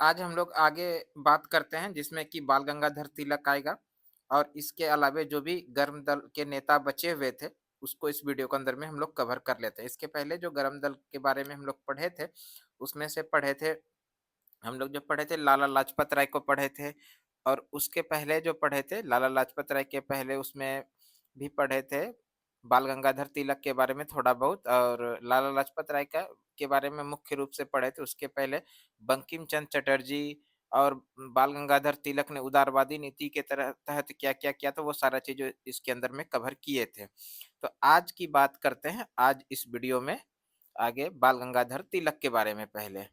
आज हम लोग आगे बात करते हैं जिसमें कि बाल गंगाधर तिलक आएगा और इसके अलावे जो भी गर्म दल के नेता बचे हुए थे, उसको इस वीडियो के अंदर में हम लोग कवर कर लेते हैं। इसके पहले जो गर्म दल के बारे में हम लोग पढ़े थे, उसमें से पढ़े थे हम लोग जो पढ़े थे लाला लाजपत राय को पढ़े थे और उसके पहले जो पढ़े थे लाला लाजपत राय के पहले उसमें भी पढ़े थे बाल गंगाधर तिलक के बारे में थोड़ा बहुत और लाला लाजपत राय का के बारे में मुख्य रूप से पढ़े थे। उसके पहले बंकिम चंद्र चटर्जी और बाल गंगाधर तिलक ने उदारवादी नीति के तरह तहत क्या क्या किया था वो सारा चीज इसके अंदर में कवर किए थे। तो आज की बात करते हैं आज इस वीडियो में आगे बाल गंगाधर तिलक के बारे में। पहले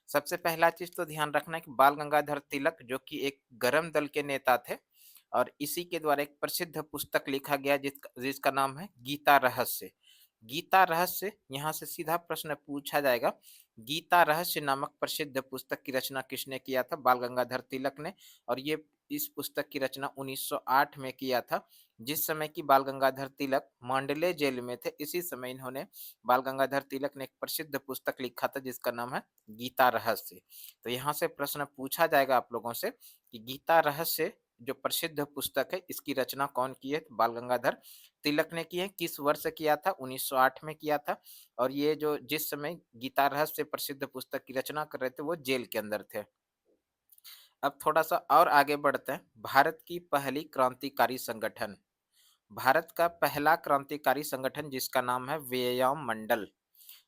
सबसे पहला चीज तो ध्यान रखना है कि बाल गंगाधर तिलक जो कि एक गरम दल के नेता थे और इसी के द्वारा एक प्रसिद्ध पुस्तक लिखा गया जिसका जिसका नाम है गीता रहस्य। गीता रहस्य यहाँ से सीधा प्रश्न पूछा जाएगा, गीता रहस्य नामक प्रसिद्ध पुस्तक की रचना किसने किया था? बाल गंगाधर तिलक ने। और ये इस पुस्तक की रचना 1908 में किया था, जिस समय की बाल गंगाधर तिलक मांडले जेल में थे। इसी समय इन्होंने बाल गंगाधर तिलक ने एक प्रसिद्ध पुस्तक लिखा था जिसका नाम है गीता रहस्य। तो यहाँ से प्रश्न पूछा जाएगा आप लोगों से कि गीता रहस्य जो प्रसिद्ध पुस्तक है इसकी रचना कौन की है? तो बाल गंगाधर तिलक ने की है। किस वर्ष किया था? 1908 में किया था। और ये जो जिस समय गीता रहस्य प्रसिद्ध पुस्तक की रचना कर रहे थे वो जेल के अंदर थे। अब थोड़ा सा और आगे बढ़ते हैं। भारत की पहली क्रांतिकारी संगठन, भारत का पहला क्रांतिकारी संगठन जिसका नाम है व्यायाम मंडल।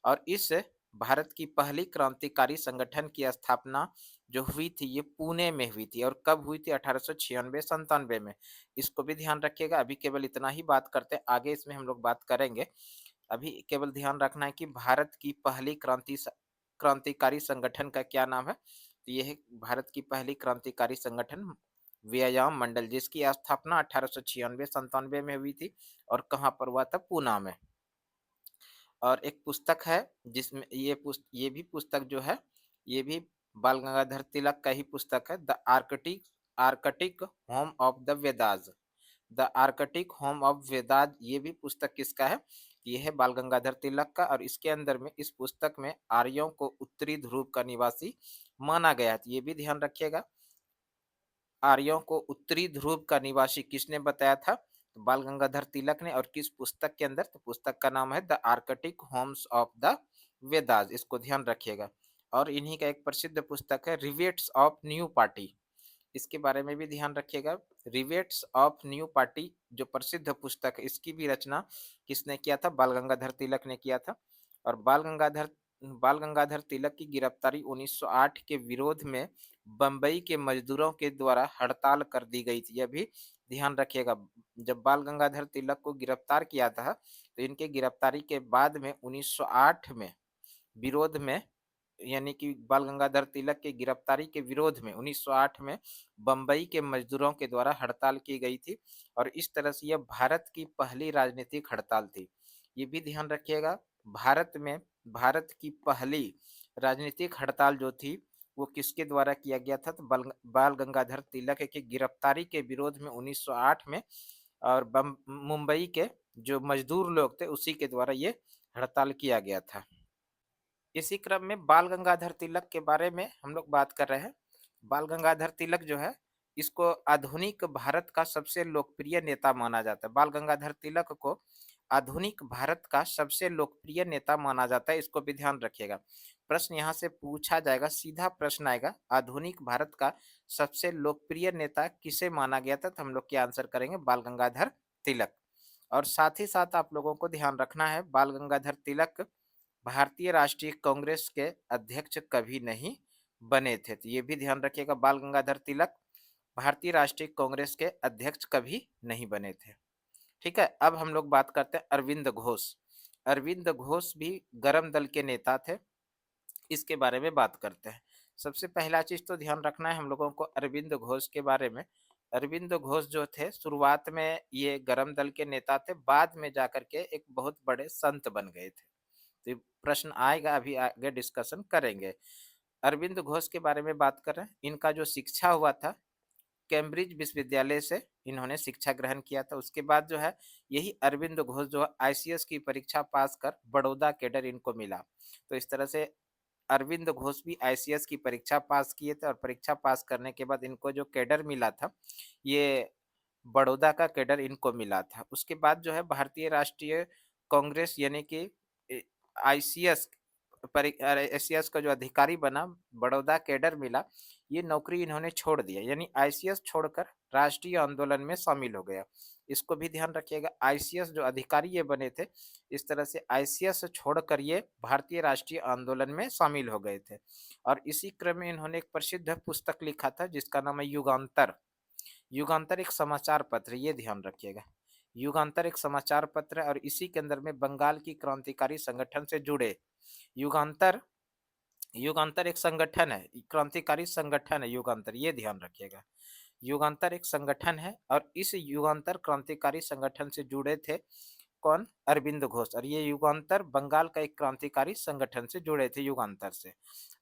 और इस भारत की पहली क्रांतिकारी संगठन की स्थापना जो हुई थी ये पुणे में हुई थी। और कब हुई थी? 1896-97 में। इसको भी ध्यान रखिएगा। अभी केवल इतना ही बात करते हैं, आगे इसमें हम लोग बात करेंगे। अभी केवल ध्यान रखना है कि भारत की पहली क्रांतिकारी संगठन का क्या नाम है? तो ये है भारत की पहली क्रांतिकारी संगठन व्यायाम मंडल, जिसकी स्थापना 1896-97 में हुई थी। और कहाँ पर हुआ था? पूना में। और एक पुस्तक है जिसमें ये भी पुस्तक जो है ये भी बाल गंगाधर तिलक का ही पुस्तक है, the Arctic Arctic home of the Vedas. The Arctic home of Vedas ये भी पुस्तक किसका है? ये है बाल गंगाधर तिलक का। और इसके अंदर में इस पुस्तक में आर्यों को उत्तरी ध्रुव का निवासी माना गया है। तो ये भी ध्यान रखिएगा, आर्यों को उत्तरी ध्रुव का निवासी किसने बताया था? तो बाल गंगाधर तिलक ने। और किस पुस्तक के अंदर? तो पुस्तक का नाम है the Arctic Holmes of the Vedas. इसको ध्यान रखिएगा। और इन्हीं का एक प्रसिद्ध पुस्तक है रिवेट्स ऑफ न्यू पार्टी, इसके बारे में भी ध्यान रखिएगा। रिवेट्स ऑफ न्यू पार्टी जो प्रसिद्ध पुस्तक है इसकी भी रचना किसने किया था? बाल गंगाधर तिलक ने किया था। और बाल गंगाधर तिलक की गिरफ्तारी 1908 के विरोध में बंबई के मजदूरों के द्वारा हड़ताल कर दी गई थी। यह भी ध्यान रखिएगा। जब बाल गंगाधर तिलक को गिरफ्तार किया था तो इनके गिरफ्तारी के बाद में 1908 में विरोध में, यानी कि बाल गंगाधर तिलक की गिरफ्तारी के विरोध में 1908 में बंबई के मजदूरों के द्वारा हड़ताल की गई थी। और इस तरह से यह भारत की पहली राजनीतिक हड़ताल थी। ये भी ध्यान रखिएगा, भारत में भारत की पहली राजनीतिक हड़ताल जो थी वो किसके द्वारा किया गया था? तो बाल गंगाधर तिलक की गिरफ्तारी के विरोध में 1908 में। और मुंबई के जो मजदूर लोग थे उसी के द्वारा ये हड़ताल किया गया था। इसी क्रम में बाल गंगाधर तिलक के बारे में हम लोग बात कर रहे हैं। बाल गंगाधर तिलक जो है इसको आधुनिक भारत का सबसे लोकप्रिय नेता माना जाता है। बाल गंगाधर तिलक को आधुनिक भारत का सबसे लोकप्रिय नेता माना जाता है। इसको भी ध्यान रखिएगा। प्रश्न यहाँ से पूछा जाएगा, सीधा प्रश्न आएगा, आधुनिक भारत का सबसे लोकप्रिय नेता किसे माना गया था? तो हम लोग क्या आंसर करेंगे? बाल गंगाधर तिलक। और साथ ही साथ आप लोगों को ध्यान रखना है, बाल गंगाधर तिलक भारतीय राष्ट्रीय कांग्रेस के अध्यक्ष कभी नहीं बने थे। तो ये भी ध्यान रखिएगा, बाल गंगाधर तिलक भारतीय राष्ट्रीय कांग्रेस के अध्यक्ष कभी नहीं बने थे। ठीक है, अब हम लोग बात करते हैं अरविंद घोष। अरविंद घोष भी गरम दल के नेता थे, इसके बारे में बात करते हैं। सबसे पहला चीज तो ध्यान रखना है हम लोगों को अरविंद घोष के बारे में। अरविंद घोष जो थे शुरुआत में ये गरम दल के नेता थे, बाद में जाकर के एक बहुत बड़े संत बन गए थे। तो ये प्रश्न आएगा, अभी आगे डिस्कशन करेंगे। अरविंद घोष के बारे में बात कर रहे हैं। इनका जो शिक्षा हुआ था कैम्ब्रिज विश्वविद्यालय से इन्होंने शिक्षा ग्रहण किया था। उसके बाद जो है यही अरविंद घोष जो है आईसीएस की परीक्षा पास कर बड़ौदा कैडर इनको मिला। तो इस तरह से अरविंद घोष भी आईसीएस की परीक्षा पास किए थे और परीक्षा पास करने के बाद इनको जो कैडर मिला था, ये बड़ौदा का कैडर इनको मिला था। उसके बाद जो है भारतीय राष्ट्रीय कांग्रेस यानी कि आईसीएस आईसीएस का जो अधिकारी बना, बड़ौदा कैडर मिला, ये नौकरी इन्होंने छोड़ दिया, यानी आईसीएस छोड़कर राष्ट्रीय आंदोलन में शामिल हो गया। इसको भी ध्यान रखिएगा, आईसीएस जो अधिकारी ये बने थे, इस तरह से आईसीएस छोड़कर ये भारतीय राष्ट्रीय आंदोलन में शामिल हो गए थे। और इसी क्रम में इन्होंने एक प्रसिद्ध पुस्तक लिखा था जिसका नाम है युगांतर। युगांतर एक समाचार पत्र, ये ध्यान रखिएगा। युगांतर एक समाचार पत्र है और इसी के अंदर में बंगाल की क्रांतिकारी संगठन से जुड़े युगांतर युगांतर एक संगठन है, क्रांतिकारी संगठन है युगांतर, ये ध्यान रखिएगा। युगांतर एक संगठन है और इस युगांतर क्रांतिकारी संगठन से जुड़े थे कौन? अरविंद घोष। और ये युगांतर बंगाल का एक क्रांतिकारी संगठन से जुड़े थे, युगांतर से।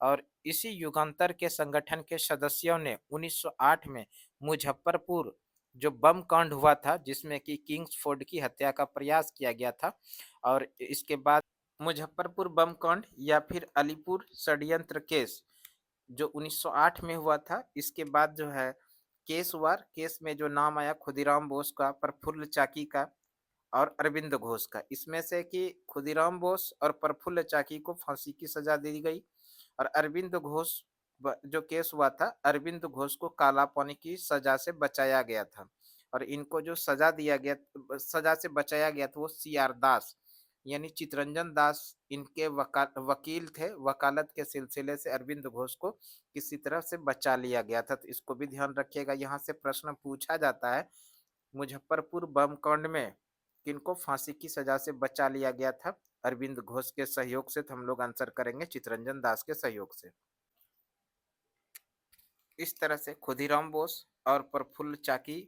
और इसी युगांतर के संगठन के सदस्यों ने 1908 में मुजफ्फरपुर जो बम कांड हुआ था, जिसमें कि किंग्सफोर्ड की हत्या का प्रयास किया गया था, और इसके बाद मुजफ्फरपुर बम कांड या फिर अलीपुर षड्यंत्र केस जो 1908 में हुआ था, इसके बाद जो है केस हुआ। केस में जो नाम आया खुदीराम बोस का, प्रफुल्ल चाकी का और अरविंद घोष का। इसमें से कि खुदीराम बोस और प्रफुल्ल चाकी को फांसी की सजा दी गई और अरविंद घोष जो केस हुआ था, अरविंद घोष को काला पानी की सजा से बचाया गया था। और इनको जो सजा दिया गया, सजा से बचाया गया था, वो सी आर दास यानी चितरंजन दास इनके वकील थे। वकालत के सिलसिले से अरविंद घोष को किसी तरह से बचा लिया गया था, तो इसको भी ध्यान रखिएगा। यहाँ से प्रश्न पूछा जाता है, मुजफ्फरपुर बम कांड में किनको फांसी की सजा से बचा लिया गया था? अरविंद घोष के सहयोग से। तो हम लोग आंसर करेंगे चितरंजन दास के सहयोग से। इस तरह से खुदीराम बोस और प्रफुल्ल चाकी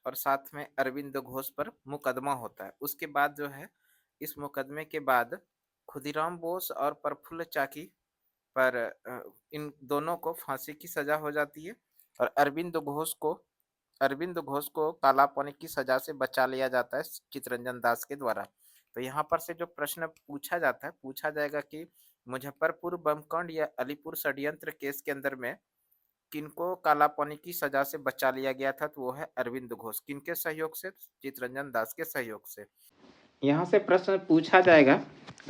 और साथ में अरविंद घोष पर मुकदमा होता है। उसके बाद जो है, इस मुकदमे के बाद खुदीराम बोस और प्रफुल्ल चाकी पर इन दोनों को फांसी की सजा हो जाती है और अरविंद घोष को काला पानी की सजा से बचा लिया जाता है चितरंजन दास के द्वारा। तो यहाँ पर से जो प्रश्न पूछा जाता है, पूछा जाएगा कि मुजफ्फरपुर बमकांड या अलीपुर षड्यंत्र केस के अंदर में किनको काला पानी की सजा से बचा लिया गया था? तो वो है अरविंद घोष। किनके सहयोग से? चितरंजन दास के सहयोग से। यहाँ से प्रश्न पूछा जाएगा,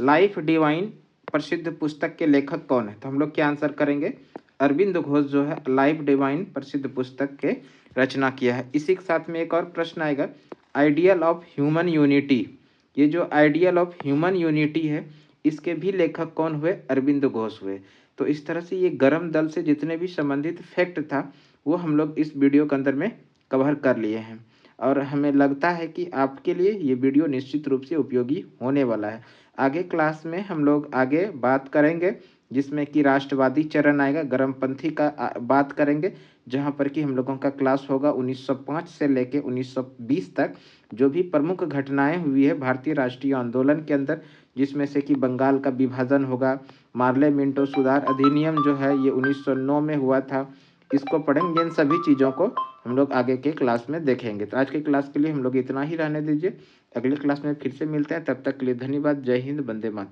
लाइफ डिवाइन प्रसिद्ध पुस्तक के लेखक कौन है? तो हम लोग क्या आंसर करेंगे? अरविंद घोष जो है लाइफ डिवाइन प्रसिद्ध पुस्तक के रचना किया है। इसी के साथ में एक और प्रश्न आएगा, आइडियल ऑफ ह्यूमन यूनिटी। ये जो आइडियल ऑफ ह्यूमन यूनिटी है, इसके भी लेखक कौन हुए? अरविंद घोष हुए। तो इस तरह से ये गर्म दल से जितने भी संबंधित फैक्ट था, वो हम लोग इस वीडियो के अंदर में कवर कर लिए हैं और हमें लगता है कि आपके लिए ये वीडियो निश्चित रूप से उपयोगी होने वाला है। आगे क्लास में हम लोग आगे बात करेंगे, जिसमें कि राष्ट्रवादी चरण आएगा, गर्मपंथी का बात करेंगे, जहाँ पर कि हम लोगों का क्लास होगा 1905 से लेके 1920 तक जो भी प्रमुख घटनाएं हुई है भारतीय राष्ट्रीय आंदोलन के अंदर, जिसमें से कि बंगाल का विभाजन होगा, मार्ले मिंटो सुधार अधिनियम जो है ये 1909 में हुआ था, इसको पढ़ेंगे। इन सभी चीज़ों को हम लोग आगे के क्लास में देखेंगे। तो आज के क्लास के लिए हम लोग इतना ही रहने दीजिए, अगले क्लास में फिर से मिलते हैं। तब तक के लिए धन्यवाद। जय हिंद, वंदे मातरम।